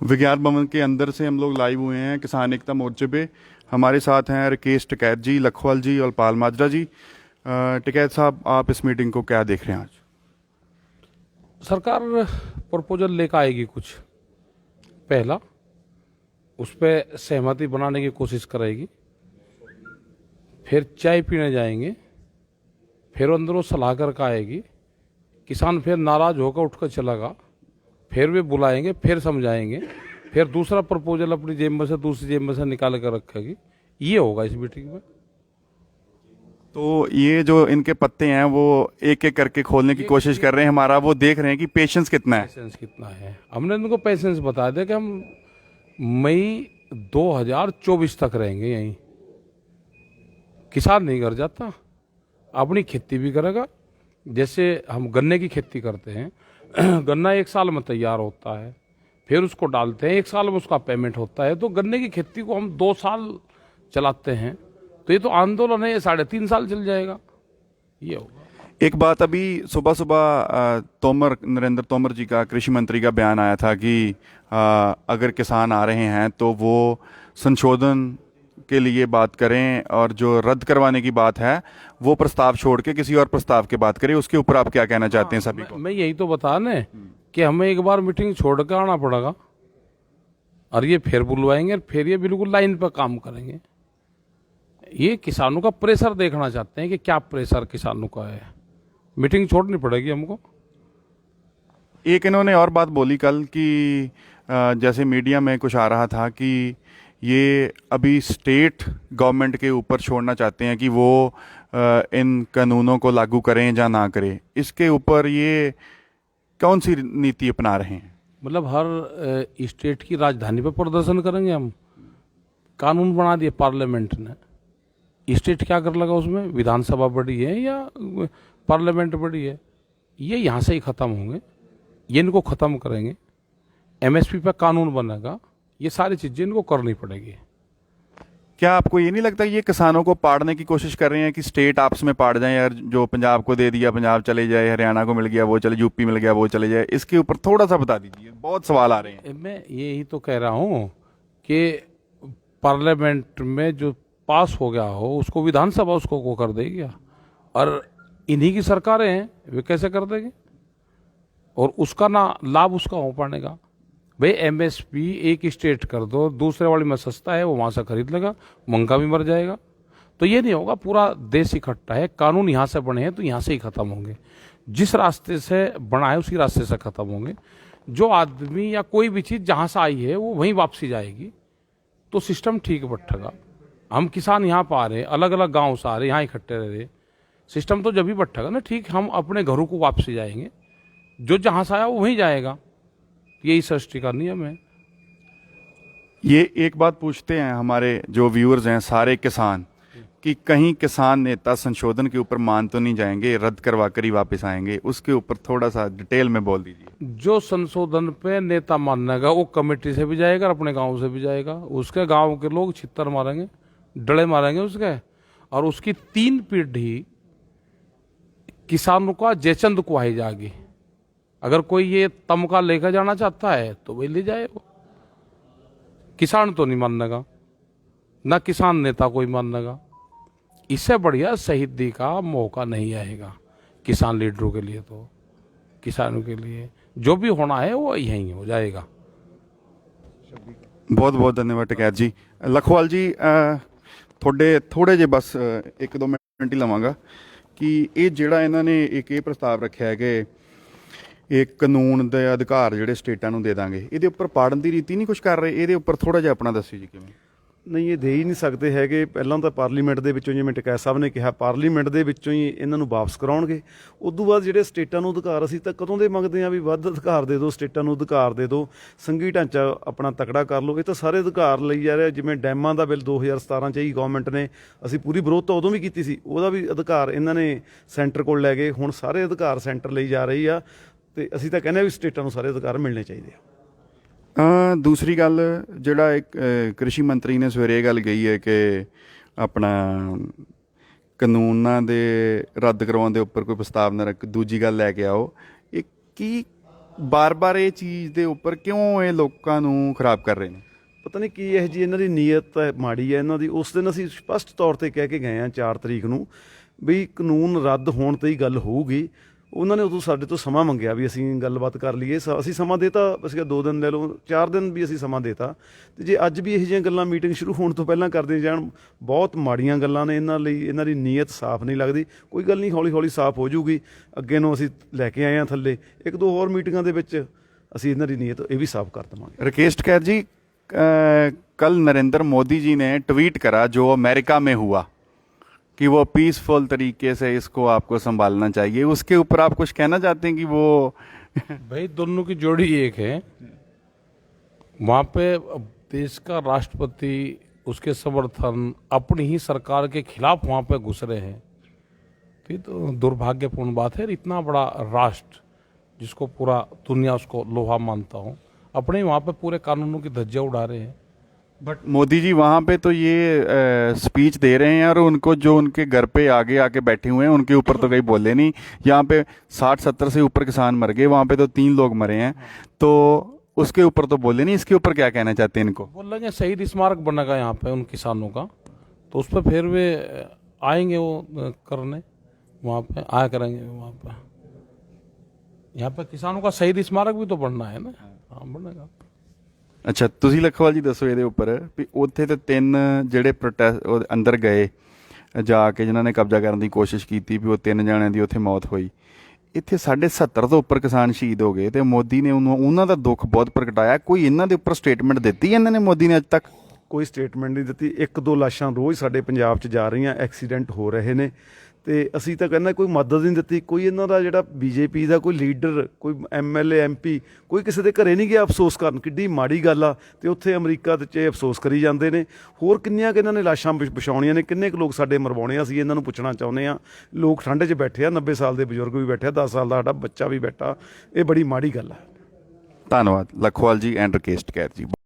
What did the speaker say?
विज्ञान भवन के अंदर से हम लोग लाइव हुए हैं किसान एकता मोर्चे पे। हमारे साथ हैं राकेश टिकैत जी, लखवाल जी और पाल माजरा जी। टिकैत साहब, आप इस मीटिंग को क्या देख रहे हैं आज? सरकार प्रपोजल लेकर आएगी कुछ। पहला, उस पर सहमति बनाने की कोशिश करेगी, फिर चाय पीने जाएंगे, फिर अंदरों सलाह करके आएगी। किसान फिर नाराज होकर उठकर चलेगा, फिर वे बुलाएंगे, फिर समझाएंगे, फिर दूसरा प्रपोजल अपनी जेब में से दूसरी जेब में से निकाल कर रखेगी। ये होगा इस मीटिंग में। तो ये जो इनके पत्ते हैं वो एक एक करके खोलने की कोशिश कर रहे हैं, हमारा वो देख रहे हैं कि पेशेंस कितना है। पेशेंस कितना है। हमने उनको पेशेंस बता दिया कि हम मई 2024 तक रहेंगे यहीं। किसान नहीं घर जाता, अपनी खेती भी करेगा। जैसे हम गन्ने की खेती करते हैं, गन्ना 1 साल में तैयार होता है, फिर उसको डालते हैं, 1 साल में उसका पेमेंट होता है। तो गन्ने की खेती को हम 2 साल चलाते हैं, तो ये तो आंदोलन है, ये 3.5 साल चल जाएगा। ये होगा। एक बात, अभी सुबह सुबह नरेंद्र तोमर जी का, कृषि मंत्री का बयान आया था कि अगर किसान आ रहे हैं तो वो संशोधन के लिए बात करें और जो रद्द करवाने की बात है वो प्रस्ताव छोड़ के किसी और प्रस्ताव की बात करें। उसके ऊपर आप क्या कहना चाहते हैं सभी को? मैं यही तो बता ने कि हमें एक बार मीटिंग छोड़ कर आना पड़ेगा, और ये फिर बुलवाएंगे, फिर ये बिल्कुल लाइन पर काम करेंगे। ये किसानों का प्रेशर देखना चाहते हैं कि क्या प्रेशर किसानों का है। मीटिंग छोड़नी पड़ेगी हमको। एक इन्होंने और बात बोली कल कि जैसे मीडिया में कुछ आ रहा था कि ये अभी स्टेट गवर्नमेंट के ऊपर छोड़ना चाहते हैं कि वो इन कानूनों को लागू करें या ना करें। इसके ऊपर ये कौन सी नीति अपना रहे हैं? मतलब हर स्टेट की राजधानी पर प्रदर्शन करेंगे हम। कानून बना दिए पार्लियामेंट ने, स्टेट क्या कर लगा उसमें? विधानसभा बड़ी है या पार्लियामेंट बड़ी है? ये यहाँ से ही ख़त्म होंगे, ये इनको ख़त्म करेंगे। एमएसपी पर कानून बनेगा, ये सारी चीज़ें इनको करनी पड़ेगी। क्या आपको ये नहीं लगता ये किसानों को पाड़ने की कोशिश कर रहे हैं कि स्टेट आपस में पाड़ जाए? यार, जो पंजाब को दे दिया पंजाब चले जाए, हरियाणा को मिल गया वो चले, यूपी मिल गया वो चले जाए। इसके ऊपर थोड़ा सा बता दीजिए, बहुत सवाल आ रहे हैं। मैं यही तो कह रहा हूँ कि पार्लियामेंट में जो पास हो गया हो उसको विधानसभा उसको को कर देगी, और इन्हीं की सरकारें हैं, वे कैसे कर देंगे? और उसका ना लाभ उसका हो पाएगा। भाई एमएसपी एक स्टेट कर दो, दूसरे वाले में सस्ता है, वो वहाँ से खरीद लेगा, महंगा भी मर जाएगा। तो ये नहीं होगा। पूरा देश इकट्ठा है, कानून यहाँ से बने हैं तो यहाँ से ही ख़त्म होंगे। जिस रास्ते से बना है उसी रास्ते से ख़त्म होंगे। जो आदमी या कोई भी चीज़ जहाँ से आई है वो वहीं वापसी जाएगी, तो सिस्टम ठीक बैठेगा। हम किसान यहाँ पर आ रहे, अलग अलग गाँव से आ रहे, यहाँ इकट्ठे रह रहे, सिस्टम तो जब भी बैठेगा ना ठीक। हम अपने घरों को वापसी जाएंगे, जो जहाँ से आया वो वहीं जाएगा। यही सृष्टि का नियम है। ये एक बात पूछते हैं हमारे जो व्यूअर्स हैं सारे किसान, कि कहीं किसान नेता संशोधन के ऊपर मान तो नहीं जाएंगे, रद्द करवा कर ही वापस आएंगे? उसके ऊपर थोड़ा सा डिटेल में बोल दीजिए। जो संशोधन पे नेता मानेगा वो कमेटी से भी जाएगा और अपने गांव से भी जाएगा। उसके गांव के लोग छित्तर मारेंगे, डले मारेंगे उसके, और उसकी 3 पीढ़ी किसानों का जयचंद कुहाई जाएगी। अगर कोई ये तमका लेकर जाना चाहता है तो वही ले जाए। वो किसान तो नहीं मानेगा, ना किसान नेता कोई मानेगा। इससे बढ़िया शहीदी का मौका नहीं आएगा किसान लीडरों के लिए। तो किसानों के लिए जो भी होना है वो यहीं हो जाएगा। बहुत बहुत धन्यवाद टिकैत जी। लखवाल जी, थोड़े जे बस 1-2 मिनट ही लवांगा कि ये ਜਿਹੜਾ ਇਹਨਾਂ ਨੇ ਇੱਕ ਇਹ ਪ੍ਰਸਤਾਵ ਰੱਖਿਆ ਹੈ ਕਿ एक कानून ਦੇ ਅਧਿਕਾਰ ਜਿਹੜੇ ਸਟੇਟਾਂ ਨੂੰ ਦੇ ਦਾਂਗੇ, ਇਹਦੇ ਉੱਪਰ ਪਾੜਨ ਦੀ ਰੀਤੀ ਨਹੀਂ ਕੁਝ ਕਰ ਰਹੇ? ਇਹਦੇ ਉੱਪਰ ਥੋੜਾ ਜਿਹਾ ਆਪਣਾ ਦੱਸਿਓ ਜੀ ਕਿਵੇਂ। ਨਹੀਂ, ਇਹ ਦੇ ਹੀ ਨਹੀਂ ਸਕਦੇ ਹੈਗੇ। ਪਹਿਲਾਂ ਤਾਂ ਪਾਰਲੀਮੈਂਟ ਦੇ ਵਿੱਚੋਂ, ਜਿਵੇਂ ਟਕੈਤ ਸਾਹਿਬ ਨੇ ਕਿਹਾ, ਪਾਰਲੀਮੈਂਟ ਦੇ ਵਿੱਚੋਂ ਹੀ ਇਹਨਾਂ ਨੂੰ ਵਾਪਸ ਕਰਾਉਣਗੇ। ਉਦੋਂ ਬਾਅਦ ਜਿਹੜੇ ਸਟੇਟਾਂ ਨੂੰ ਅਧਿਕਾਰ, ਅਸੀਂ ਤਾਂ ਕਦੋਂ ਦੇ ਮੰਗਦੇ ਹਾਂ ਵੀ ਵੱਧ ਅਧਿਕਾਰ ਦੇ ਦਿਓ, ਸਟੇਟਾਂ ਨੂੰ ਅਧਿਕਾਰ ਦੇ ਦਿਓ, ਸੰਘੀ ਢਾਂਚਾ ਆਪਣਾ ਤਕੜਾ ਕਰ ਲਓ। ਇਹ ਤਾਂ ਸਾਰੇ ਅਧਿਕਾਰ ਲਈ ਜਾ ਰਿਹਾ। ਜਿਵੇਂ ਡੈਮਾਂ ਦਾ ਬਿੱਲ 2017 'ਚ ਹੀ ਗਵਰਨਮੈਂਟ ਨੇ, ਅਸੀਂ ਪੂਰੀ ਵਿਰੋਧਤਾ ਉਦੋਂ ਵੀ ਕੀਤੀ ਸੀ, ਉਹਦਾ ਵੀ ਅਧਿਕਾਰ ਇਹਨਾਂ ਨੇ ਸੈਂਟਰ ਕੋਲ ਲੈ ਗਏ। ਹੁਣ ਸਾਰੇ ਅਧਿਕਾਰ ਸੈਂਟਰ ਲਈ ਜਾ ਰਹੀ ਆ, ਤੇ ਅਸੀਂ ਤਾਂ ਕਹਿੰਦੇ ਹਾਂ ਵੀ ਸਟੇਟਾਂ ਨੂੰ ਸਾਰੇ ਅਧਿਕਾਰ ਮਿਲਣੇ ਚਾਹੀਦੇ ਆ। दूसरी गल, ਜਿਹੜਾ एक कृषि मंत्री ने सवेरे गल कही है कि अपना ਕਾਨੂੰਨਾਂ ਦੇ ਰੱਦ ਕਰਵਾਉਣ ਦੇ ਉੱਪਰ ਕੋਈ ਪ੍ਰਸਤਾਵ ਨਾ ਰੱਖ, ਦੂਜੀ ਗੱਲ ਲੈ ਕੇ ਆਓ। ਇਹ ਕੀ ਬਾਰ-ਬਾਰ ਇਹ ਚੀਜ਼ ਦੇ ਉੱਪਰ ਕਿਉਂ ਇਹ ਲੋਕਾਂ ਨੂੰ ਖਰਾਬ ਕਰ ਰਹੇ ਨੇ? ਪਤਾ ਨਹੀਂ ਕੀ ਇਹ ਜੀ ਇਹਨਾਂ ਦੀ ਨੀਅਤ ਹੈ, ਮਾੜੀ ਹੈ ਇਹਨਾਂ ਦੀ। ਉਸ ਦਿਨ ਅਸੀਂ ਸਪਸ਼ਟ ਤੌਰ ਤੇ ਕਹਿ ਕੇ ਗਏ ਹਾਂ 4 ਤਰੀਕ ਨੂੰ ਵੀ ਕਾਨੂੰਨ ਰੱਦ ਹੋਣ ਤੇ ਹੀ ਗੱਲ ਹੋਊਗੀ। ਉਹਨਾਂ ਨੇ ਉਦੋਂ ਸਾਡੇ ਤੋਂ ਸਮਾਂ ਮੰਗਿਆ ਵੀ ਅਸੀਂ ਗੱਲਬਾਤ ਕਰ ਲਈਏ। ਅਸੀਂ ਸਮਾਂ ਦੇਤਾ, ਅਸੀਂ 2 ਦਿਨ ਲੈ ਲਓ, 4 ਦਿਨ ਵੀ ਅਸੀਂ ਸਮਾਂ ਦੇਤਾ। ਤੇ ਜੇ ਅੱਜ ਵੀ ਇਹੋ ਜਿਹੀਆਂ ਗੱਲਾਂ ਮੀਟਿੰਗ ਸ਼ੁਰੂ ਹੋਣ ਤੋਂ ਪਹਿਲਾਂ ਕਰਦੇ ਜਾਣ, ਬਹੁਤ ਮਾੜੀਆਂ ਗੱਲਾਂ ਨੇ ਇਹਨਾਂ ਲਈ। ਇਹਨਾਂ ਦੀ ਨੀਅਤ ਸਾਫ਼ ਨਹੀਂ ਲੱਗਦੀ। ਕੋਈ ਗੱਲ ਨਹੀਂ, ਹੌਲੀ ਹੌਲੀ ਸਾਫ਼ ਹੋ ਜਾਊਗੀ। ਅੱਗੇ ਨੂੰ ਅਸੀਂ ਲੈ ਕੇ ਆਏ ਹਾਂ ਥੱਲੇ 1-2 ਹੋਰ ਮੀਟਿੰਗਾਂ ਦੇ ਵਿੱਚ ਅਸੀਂ ਇਹਨਾਂ ਦੀ ਨੀਅਤ ਇਹ ਵੀ ਸਾਫ਼ ਕਰ ਦੇਵਾਂਗੇ। राकेश टिकैत जी, कल नरेंद्र मोदी जी ने ट्वीट करा जो अमेरिका में हुआ कि वो पीसफुल तरीके से इसको आपको संभालना चाहिए, उसके ऊपर आप कुछ कहना चाहते हैं कि वो भाई दोनों की जोड़ी एक है। वहाँ पे देश का राष्ट्रपति, उसके समर्थन अपनी ही सरकार के खिलाफ वहाँ पे घुस रहे हैं। तो ये तो दुर्भाग्यपूर्ण बात है। इतना बड़ा राष्ट्र जिसको पूरा दुनिया उसको लोहा मानता हूँ, अपने वहाँ पे पूरे कानूनों की धज्जियाँ उड़ा रहे हैं। बट मोदी जी वहाँ पे तो ये स्पीच दे रहे हैं और उनको जो उनके घर पे आगे आके बैठे हुए हैं उनके ऊपर तो कहीं बोले नहीं। यहाँ पे 60-70 से ऊपर किसान मर गए, वहाँ पे तो 3 लोग मरे हैं, तो उसके ऊपर तो बोले नहीं। इसके ऊपर क्या कहना चाहते हैं इनको? बोल रहे हैं शहीद स्मारक बनेगा यहाँ पे उन किसानों का, तो उस पर फिर वे आएंगे वो करने, वहाँ पे आया करेंगे। वहाँ पे यहाँ पे किसानों का शहीद स्मारक भी तो बनना है ना। हाँ, बनेगा। ਅੱਛਾ, ਤੁਸੀਂ ਲਖਵਾਲ ਜੀ ਦੱਸੋ ਇਹਦੇ ਉੱਪਰ ਵੀ ਉੱਥੇ ਤੇ 3 ਜਿਹੜੇ ਪ੍ਰੋਟੈਸਟ ਅੰਦਰ ਗਏ ਜਾ ਕੇ, ਜਿਨ੍ਹਾਂ ਨੇ ਕਬਜ਼ਾ ਕਰਨ ਦੀ ਕੋਸ਼ਿਸ਼ ਕੀਤੀ, ਵੀ ਉਹ 3 ਜਣਿਆਂ ਦੀ ਉੱਥੇ ਮੌਤ ਹੋਈ। ਇੱਥੇ 70 ਤੋਂ ਉੱਪਰ ਕਿਸਾਨ ਸ਼ਹੀਦ ਹੋ ਗਏ ਤੇ ਮੋਦੀ ਨੇ ਉਹਨਾਂ ਦਾ ਦੁੱਖ ਬਹੁਤ ਪ੍ਰਗਟਾਇਆ। ਕੋਈ ਇਹਨਾਂ ਦੇ ਉੱਪਰ ਸਟੇਟਮੈਂਟ ਦਿੱਤੀ ਇਹਨਾਂ ਨੇ ਮੋਦੀ ਨੇ ਅੱਜ ਤੱਕ? ਕੋਈ ਸਟੇਟਮੈਂਟ ਨਹੀਂ ਦਿੱਤੀ। 1-2 ਲਾਸ਼ਾਂ ਰੋਜ਼ ਸਾਡੇ ਪੰਜਾਬ 'ਚ ਜਾ ਰਹੀਆਂ, ਐਕਸੀਡੈਂਟ ਹੋ ਰਹੇ ਨੇ, ਤੇ ਅਸੀਂ ਤਾਂ ਕਹਿੰਦੇ ਕੋਈ ਮਦਦ ਨਹੀਂ ਦਿੱਤੀ। ਕੋਈ ਇਹਨਾਂ ਦਾ ਜਿਹੜਾ ਬੀਜੇਪੀ ਦਾ ਕੋਈ ਲੀਡਰ, ਕੋਈ MLA MP, ਕੋਈ ਕਿਸੇ ਦੇ ਘਰੇ ਨਹੀਂ ਗਿਆ ਅਫਸੋਸ ਕਰਨ। ਕਿੱਡੀ ਮਾੜੀ ਗੱਲ ਆ। ਤੇ ਉੱਥੇ ਅਮਰੀਕਾ ਦੇ 'ਚ ਅਫਸੋਸ ਕਰੀ ਜਾਂਦੇ ਨੇ। ਹੋਰ ਕਿੰਨੀਆਂ ਕਿ ਇਹਨਾਂ ਨੇ ਲਾਸ਼ਾਂ ਵਿਛਾਉਣੀਆਂ ਨੇ, ਕਿੰਨੇ ਕੁ ਲੋਕ ਸਾਡੇ ਮਰਵਾਉਣੇ ਆ। ਅਸੀਂ ਇਹਨਾਂ ਨੂੰ ਪੁੱਛਣਾ ਚਾਹੁੰਦੇ ਆ। ਲੋਕ ਠੰਡ 'ਚ ਬੈਠੇ ਆ, 90 ਸਾਲ ਦੇ ਬਜ਼ੁਰਗ ਵੀ ਬੈਠੇ ਆ, 10 ਸਾਲ ਦਾ ਸਾਡਾ ਬੱਚਾ ਵੀ ਬੈਠਾ। ਇਹ ਬੜੀ ਮਾੜੀ ਗੱਲ ਆ। ਧੰਨਵਾਦ ਲਖਵਾਲ ਜੀ ਐਂਡ ਰਕੇਸ਼ ਟਿਕੈਤ ਜੀ।